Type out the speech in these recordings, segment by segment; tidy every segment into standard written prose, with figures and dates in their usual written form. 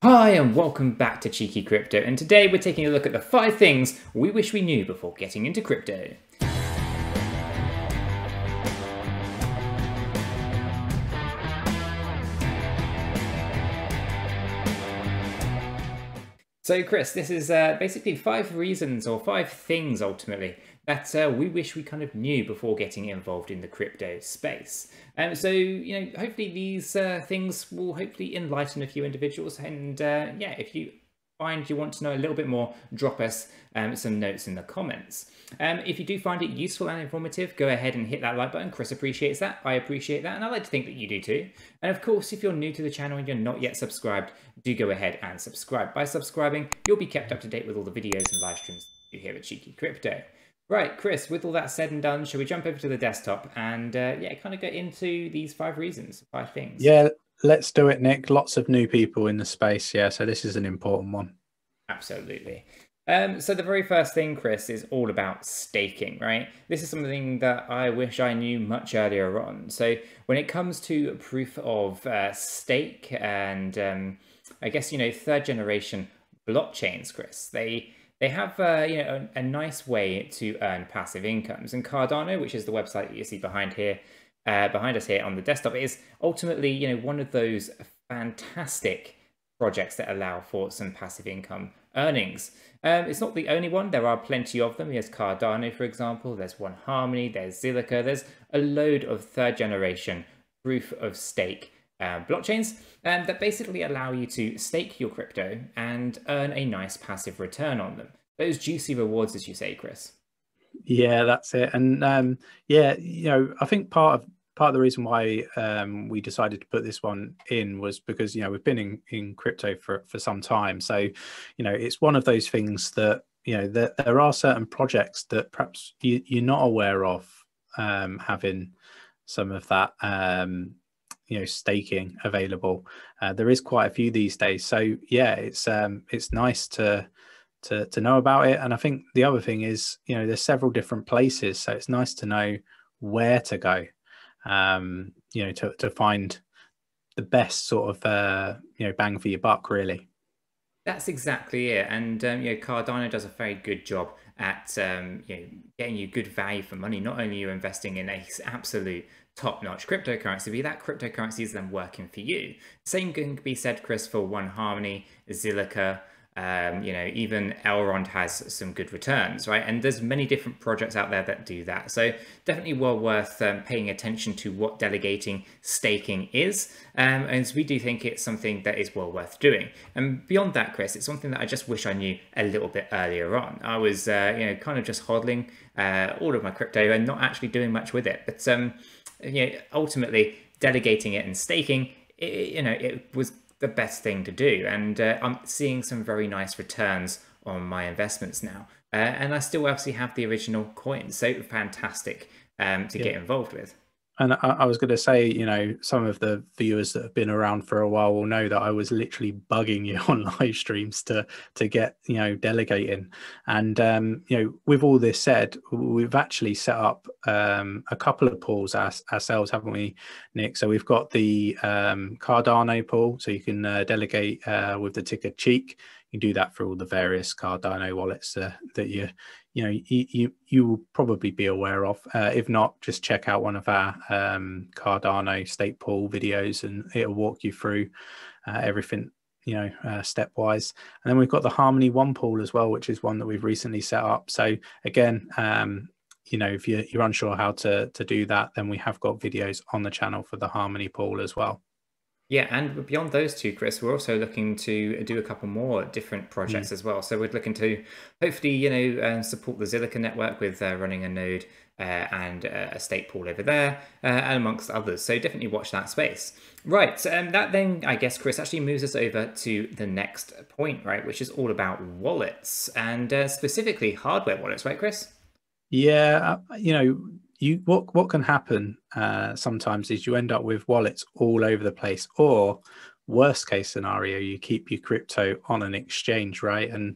Hi and welcome back to Cheeky Crypto, and today we're taking a look at the 5 things we wish we knew before getting into crypto. So Chris, this is basically 5 reasons or 5 things ultimately that we wish we kind of knew before getting involved in the crypto space. Hopefully these things will hopefully enlighten a few individuals. And yeah, if you find you want to know a little bit more, drop us some notes in the comments. If you do find it useful and informative, go ahead and hit that like button. Chris appreciates that. I appreciate that. And I like to think that you do too. And of course, if you're new to the channel and you're not yet subscribed, do go ahead and subscribe. By subscribing, you'll be kept up to date with all the videos and live streams you here at Cheeky Crypto. Right, Chris, with all that said and done, shall we jump over to the desktop and yeah, kind of get into these 5 reasons, 5 things? Yeah, let's do it, Nick. Lots of new people in the space. Yeah, so this is an important one. Absolutely. So the very first thing, Chris, is all about staking, right? This is something that I wish I knew much earlier on. So when it comes to proof of stake and I guess, third generation blockchains, Chris, they have a nice way to earn passive incomes. And Cardano, which is the website that you see behind us here on the desktop, is ultimately one of those fantastic projects that allow for some passive income earnings. It's not the only one. There are plenty of them. There's Cardano, for example. There's One Harmony. There's Zilliqa. There's a load of third generation proof of stake blockchains that basically allow you to stake your crypto and earn a nice passive return on them. Those juicy rewards, as you say, Chris. Yeah, that's it. And yeah, I think part of the reason why we decided to put this one in was because we've been in crypto for some time. So it's one of those things that there are certain projects that perhaps you're not aware of having some of that staking available. There is quite a few these days. So yeah, it's nice to know about it. And I think the other thing is there's several different places, so it's nice to know where to go to find the best sort of bang for your buck, really. That's exactly it. And Cardano does a very good job at getting you good value for money. Not only are you investing in a absolute top-notch cryptocurrency, but that cryptocurrency is then working for you. Same can be said, Chris, for One Harmony, Zilliqa. Even Elrond has some good returns, right? And there's many different projects out there that do that. So definitely well worth paying attention to what delegating staking is. And we do think it's something that is well worth doing. And beyond that, Chris, it's something that I just wish I knew a little bit earlier on. I was, kind of just hodling all of my crypto and not actually doing much with it. But, ultimately delegating it and staking, it was the best thing to do, and I'm seeing some very nice returns on my investments now, and I still obviously have the original coins, so fantastic to get involved with. And I was going to say, some of the viewers that have been around for a while will know that I was literally bugging you on live streams to get, delegating. And, with all this said, we've actually set up a couple of pools ourselves, haven't we, Nick? So we've got the Cardano pool, so you can delegate with the ticker Cheek. You can do that for all the various Cardano wallets that you will probably be aware of. If not, just check out one of our Cardano stake pool videos, and it'll walk you through everything stepwise. And then we've got the Harmony One pool as well, which is one that we've recently set up. So again, if you're unsure how to do that, then we have got videos on the channel for the Harmony pool as well. Yeah, and beyond those two, Chris, we're also looking to do a couple more different projects as well. So we're looking to hopefully, support the Zilliqa network with running a node and a stake pool over there, and amongst others. So definitely watch that space. Right, that then, I guess, Chris, actually moves us over to the next point, right, which is all about wallets, and specifically hardware wallets, right, Chris? Yeah, what can happen sometimes is you end up with wallets all over the place, or worst case scenario, you keep your crypto on an exchange, right? And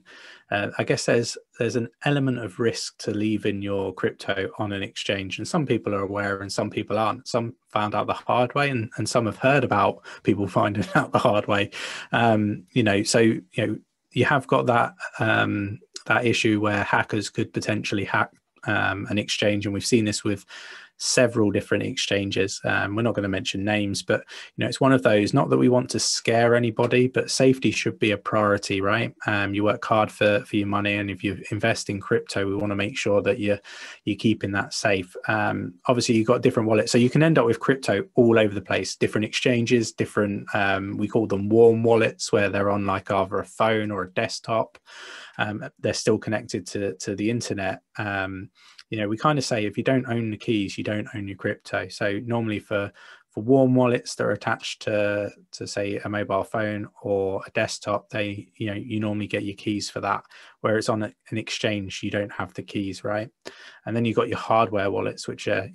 I guess there's an element of risk to leaving your crypto on an exchange, and some people are aware and some people aren't. Some found out the hard way, and some have heard about people finding out the hard way. So you have got that that issue where hackers could potentially hack an exchange, and we've seen this with several different exchanges. We're not going to mention names, but it's one of those, not that we want to scare anybody, but safety should be a priority, right? You work hard for your money, and if you invest in crypto, we want to make sure that you're keeping that safe. Obviously you've got different wallets, so you can end up with crypto all over the place, different exchanges, different we call them warm wallets, where they're on like either a phone or a desktop. They're still connected to the internet. We kind of say, if you don't own the keys, you don't own your crypto. So normally for warm wallets that are attached to say a mobile phone or a desktop, you normally get your keys for that. Where it's on an exchange, you don't have the keys, right? And then you've got your hardware wallets, which are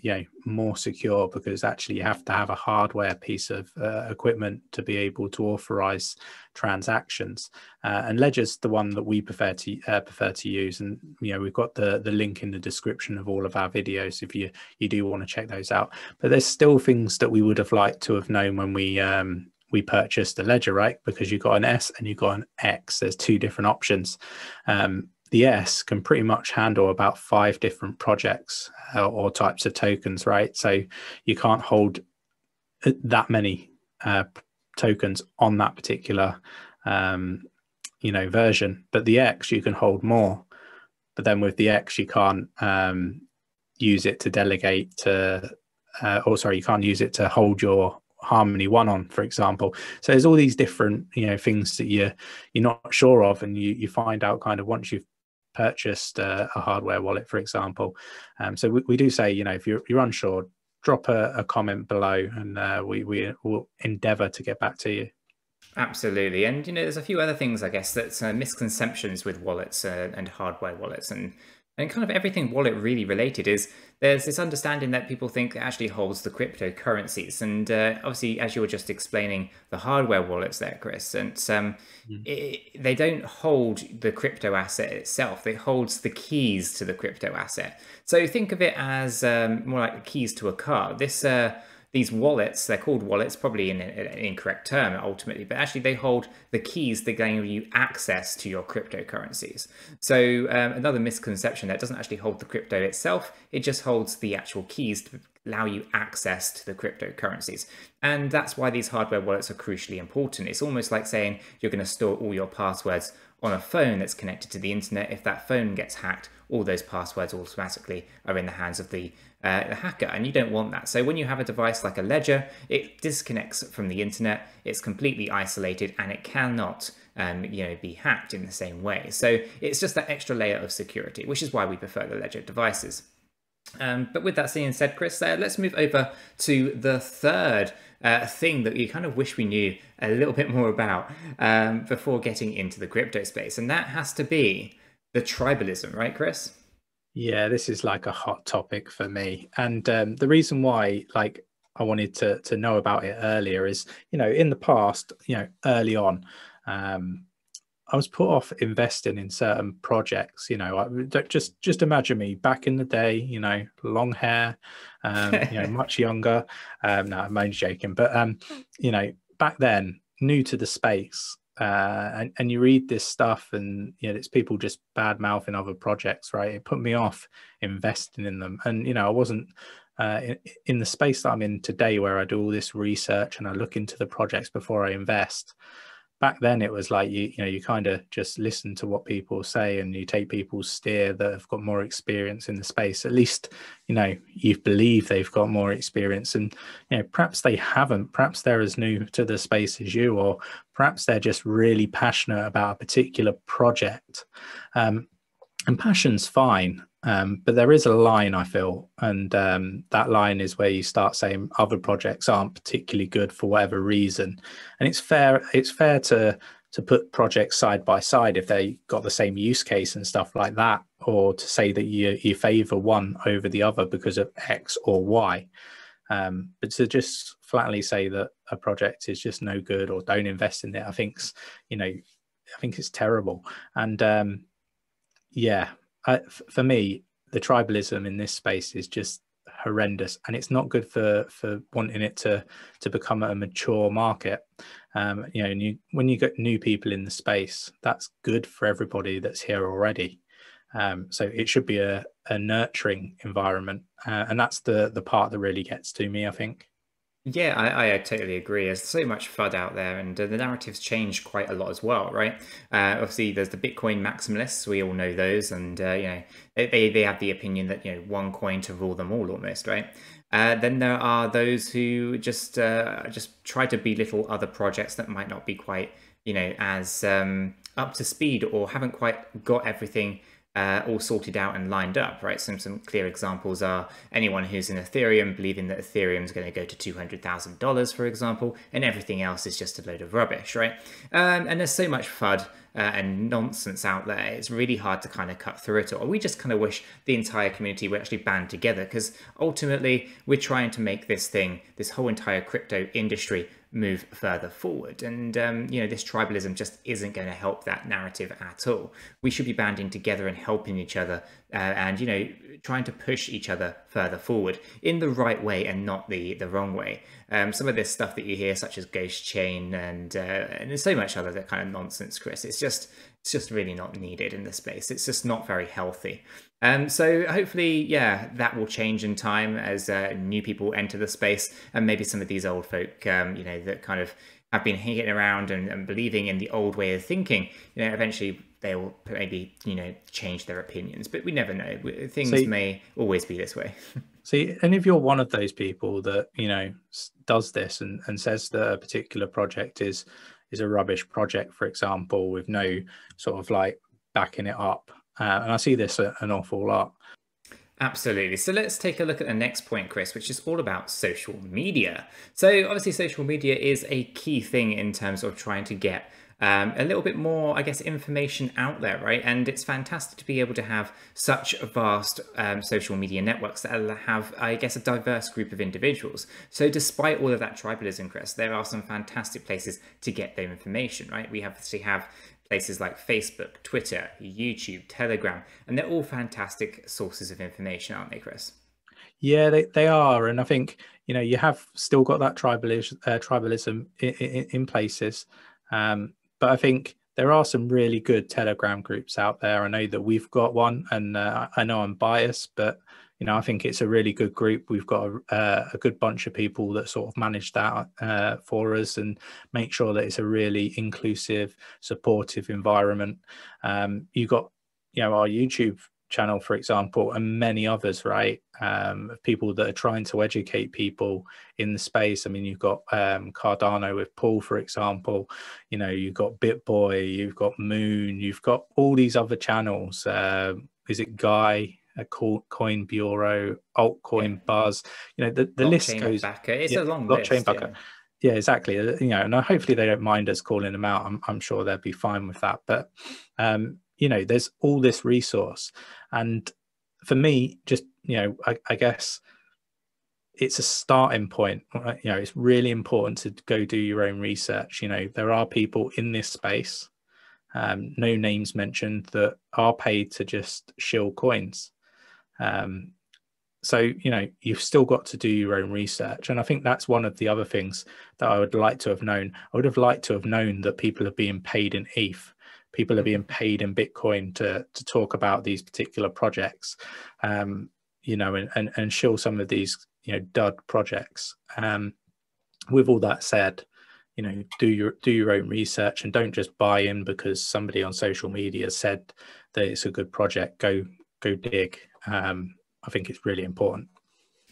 more secure, because actually you have to have a hardware piece of equipment to be able to authorize transactions. And Ledger's the one that we prefer to use, and we've got the link in the description of all of our videos if you do want to check those out. But there's still things that we would have liked to have known when we purchased the Ledger, right? Because you've got an S and you've got an X. There's two different options. The S can pretty much handle about 5 different projects or types of tokens, right? So you can't hold that many tokens on that particular version. But the X, you can hold more. But then with the X, you can't use it to delegate to, you can't use it to hold your Harmony 1 on, for example. So there's all these different things that you're not sure of, and you find out kind of once you've purchased a hardware wallet, for example. So we do say, if you're unsure, drop a comment below, and we will endeavor to get back to you. Absolutely. And there's a few other things, I guess, that's misconceptions with wallets and hardware wallets, and kind of everything wallet really related is there's this understanding that people think it actually holds the cryptocurrencies. And obviously, as you were just explaining, the hardware wallets there, Chris, and they don't hold the crypto asset itself. They holds the keys to the crypto asset. So think of it as more like the keys to a car. These wallets, they're called wallets, probably an incorrect term ultimately, but actually they hold the keys that give you access to your cryptocurrencies. So another misconception, that doesn't actually hold the crypto itself, it just holds the actual keys to allow you access to the cryptocurrencies. And that's why these hardware wallets are crucially important. It's almost like saying you're going to store all your passwords on a phone that's connected to the internet. If that phone gets hacked, all those passwords automatically are in the hands of the hacker, and you don't want that. So when you have a device like a Ledger, it disconnects from the internet, it's completely isolated, and it cannot be hacked in the same way. So it's just that extra layer of security, which is why we prefer the Ledger devices. But with that being said, Chris, let's move over to the third thing that you kind of wish we knew a little bit more about before getting into the crypto space, and that has to be the tribalism, right, Chris? Yeah, this is like a hot topic for me, and the reason why I wanted to know about it earlier is, in the past, early on, I was put off investing in certain projects. Just imagine me back in the day, long hair, much younger. No, I'm only joking, but back then, new to the space. And you read this stuff, and it's people just bad mouthing other projects, right? It put me off investing in them, and I wasn't in the space that I'm in today, where I do all this research and I look into the projects before I invest. Back then, it was like you kind of just listen to what people say, and you take people's steer that have got more experience in the space. At least you believe they've got more experience, and perhaps they haven't. Perhaps they're as new to the space as you, or perhaps they're just really passionate about a particular project. And passion's fine, but there is a line, I feel, and that line is where you start saying other projects aren't particularly good for whatever reason. And it's fair to put projects side by side if they got the same use case and stuff like that, or to say that you favor one over the other because of X or Y. But to just flatly say that a project is just no good or don't invest in it, I think's, I think it's terrible. And yeah, for me, the tribalism in this space is just horrendous, and it's not good for wanting it to become a mature market. And when you get new people in the space, that's good for everybody that's here already. So it should be a nurturing environment, and that's the part that really gets to me, I think. Yeah, I totally agree. There's so much FUD out there, and the narrative's changed quite a lot as well, right? Obviously, there's the Bitcoin maximalists. We all know those, and they have the opinion that one coin to rule them all, almost, right? Then there are those who just try to belittle other projects that might not be quite as up to speed or haven't quite got everything all sorted out and lined up, right? Some clear examples are anyone who's in Ethereum believing that Ethereum is going to go to $200,000, for example, and everything else is just a load of rubbish, right? And there's so much FUD and nonsense out there. It's really hard to kind of cut through it all. We just kind of wish the entire community would actually band together, because ultimately we're trying to make this whole entire crypto industry move further forward. And this tribalism just isn't going to help that narrative at all. We should be banding together and helping each other and trying to push each other further forward in the right way and not the wrong way. Some of this stuff that you hear, such as Ghost Chain and there's so much other that kind of nonsense, Chris, it's just really not needed in the space. It's just not very healthy. So hopefully, yeah, that will change in time as new people enter the space, and maybe some of these old folk, that kind of have been hanging around and believing in the old way of thinking, eventually they will maybe, change their opinions. But we never know. Things may always be this way. See, and if you're one of those people that, does this and says that a particular project is a rubbish project, for example, with no sort of like backing it up, and I see this an awful lot. Absolutely. So let's take a look at the next point, Chris, which is all about social media. So obviously social media is a key thing in terms of trying to get a little bit more, I guess, information out there, right? And it's fantastic to be able to have such vast social media networks that have, I guess, a diverse group of individuals. So despite all of that tribalism, Chris, there are some fantastic places to get their information, right? We obviously have places like Facebook, Twitter, YouTube, Telegram, and they're all fantastic sources of information, aren't they, Chris? Yeah, they are. And I think, you have still got that tribalism in places. But I think there are some really good Telegram groups out there. I know that we've got one, and I know I'm biased, but I think it's a really good group. We've got a good bunch of people that sort of manage that for us and make sure that it's a really inclusive, supportive environment. You've got, our YouTube channel, for example, and many others, right? People that are trying to educate people in the space. I mean, you've got Cardano with Paul, for example. You've got BitBoy, you've got Moon, you've got all these other channels. Is it Guy? A Coin Bureau, Altcoin Buzz, the list goes. It's a long list. Yeah, exactly. And hopefully they don't mind us calling them out. I'm sure they'll be fine with that. But there's all this resource, and for me, just I guess it's a starting point. It's really important to go do your own research. There are people in this space, no names mentioned, that are paid to just shill coins. So you've still got to do your own research, and I think that's one of the other things that I would like to have known. I would have liked to have known that people are being paid in ETH, people are being paid in Bitcoin to talk about these particular projects, and shill some of these dud projects. With all that said, do your own research and don't just buy in because somebody on social media said that it's a good project. Go dig. I think it's really important.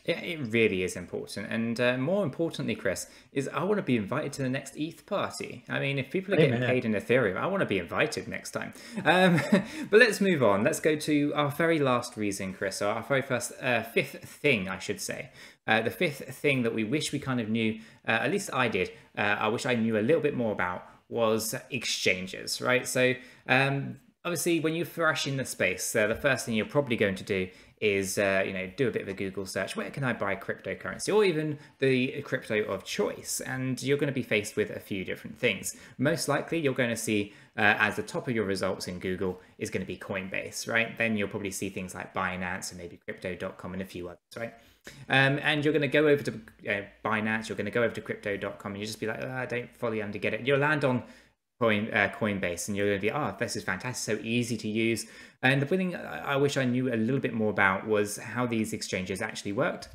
Yeah, it really is important. And more importantly, Chris, is I want to be invited to the next ETH party. I mean, if people are getting paid in Ethereum, I want to be invited next time. But let's move on. Let's go to our very last reason, Chris, or our very first fifth thing, I should say. The fifth thing that we wish we kind of knew, at least I did, I wish I knew a little bit more about, was exchanges, right? So Obviously, when you thrash in the space, the first thing you're probably going to do is, do a bit of a Google search. Where can I buy cryptocurrency, or even the crypto of choice? And you're going to be faced with a few different things. Most likely, you're going to see as the top of your results in Google is going to be Coinbase, right? Then you'll probably see things like Binance and maybe crypto.com and a few others, right? And you're going to go over to Binance, you're going to go over to crypto.com, and you just be like, I don't fully get it. You'll land on Coinbase, and you're going to be, this is fantastic, so easy to use. And the thing I wish I knew a little bit more about was how these exchanges actually worked,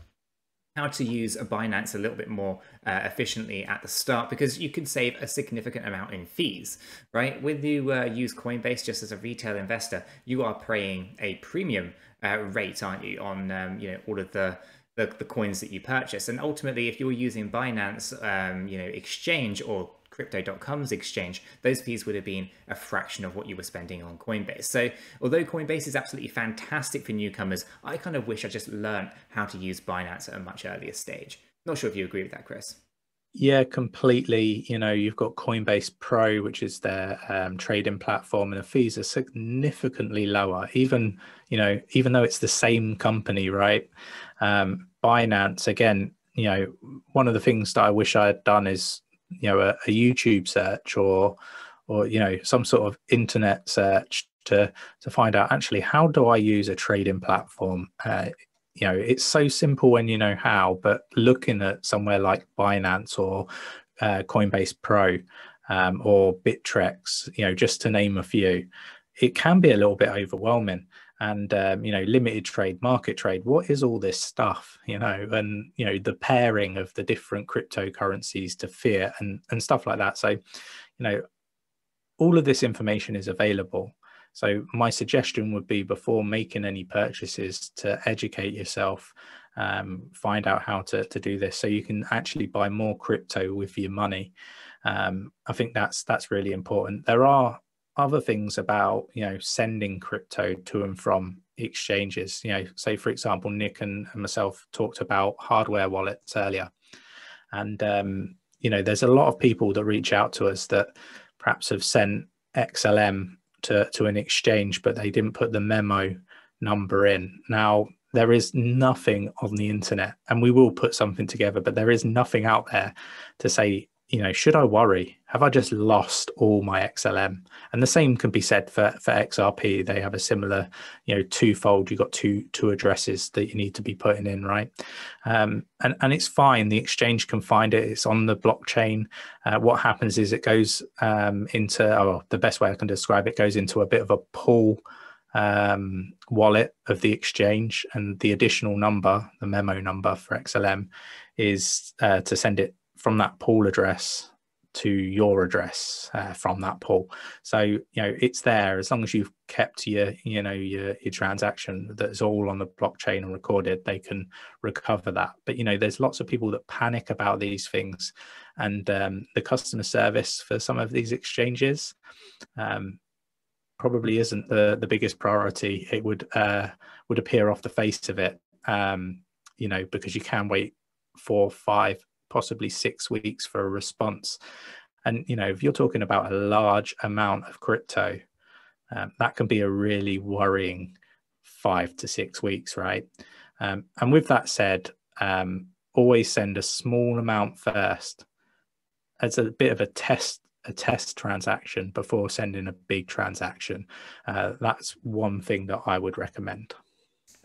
how to use a Binance a little bit more efficiently at the start, because you can save a significant amount in fees, right? When you use Coinbase just as a retail investor, you are paying a premium rate, aren't you, on all of the coins that you purchase. And ultimately, if you're using Binance, exchange, or crypto.com's exchange, those fees would have been a fraction of what you were spending on Coinbase. So although Coinbase is absolutely fantastic for newcomers, I kind of wish I just learned how to use Binance at a much earlier stage. Not sure if you agree with that, Chris. Yeah, completely. You've got Coinbase Pro, which is their trading platform, and the fees are significantly lower, even though it's the same company, right? Binance, again, one of the things that I wish I had done is a YouTube search or some sort of internet search to find out, actually, how do I use a trading platform? It's so simple when you know how, but looking at somewhere like Binance or Coinbase Pro or Bittrex, just to name a few, it can be a little bit overwhelming. And limited trade, market trade, what is all this stuff, and the pairing of the different cryptocurrencies to fiat and stuff like that. So all of this information is available. So my suggestion would be, before making any purchases, to educate yourself, find out how to do this, so you can actually buy more crypto with your money. I think that's really important. There are other things about sending crypto to and from exchanges. Say, for example, Nick and myself talked about hardware wallets earlier, and there's a lot of people that reach out to us that perhaps have sent XLM to an exchange, but they didn't put the memo number in. Now, there is nothing on the internet, and we will put something together, but there is nothing out there to say, should I worry? Have I just lost all my XLM? And the same can be said for XRP. They have a similar, twofold. You've got two addresses that you need to be putting in, right? And it's fine. The exchange can find it. It's on the blockchain. What happens is it goes into, the best way I can describe it, goes into a bit of a pool wallet of the exchange, and the additional number, the memo number for XLM, is to send it from that pool address to your address from that pool. So it's there, as long as you've kept your transaction that's all on the blockchain and recorded, they can recover that. But there's lots of people that panic about these things, and the customer service for some of these exchanges probably isn't the biggest priority. It would appear off the face of it, because you can wait 4, 5, possibly 6 weeks for a response. And if you're talking about a large amount of crypto, that can be a really worrying 5 to 6 weeks, right? And with that said, always send a small amount first as a bit of a test transaction before sending a big transaction. That's one thing that I would recommend.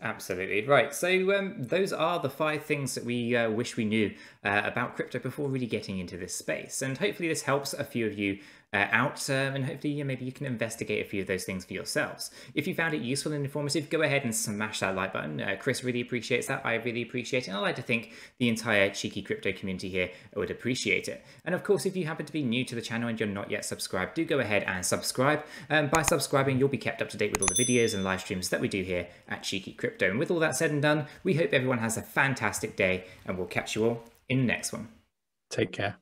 Absolutely right. So those are the 5 things that we wish we knew about crypto before really getting into this space. And hopefully this helps a few of you out, and hopefully maybe you can investigate a few of those things for yourselves. If you found it useful and informative, go ahead and smash that like button. Chris really appreciates that. I really appreciate it. And I like to think the entire cheeky crypto community here would appreciate it. And of course, if you happen to be new to the channel and you're not yet subscribed, do go ahead and subscribe. By subscribing, you'll be kept up to date with all the videos and live streams that we do here at Cheeky Crypto. And with all that said and done, we hope everyone has a fantastic day, and we'll catch you all in the next one. Take care.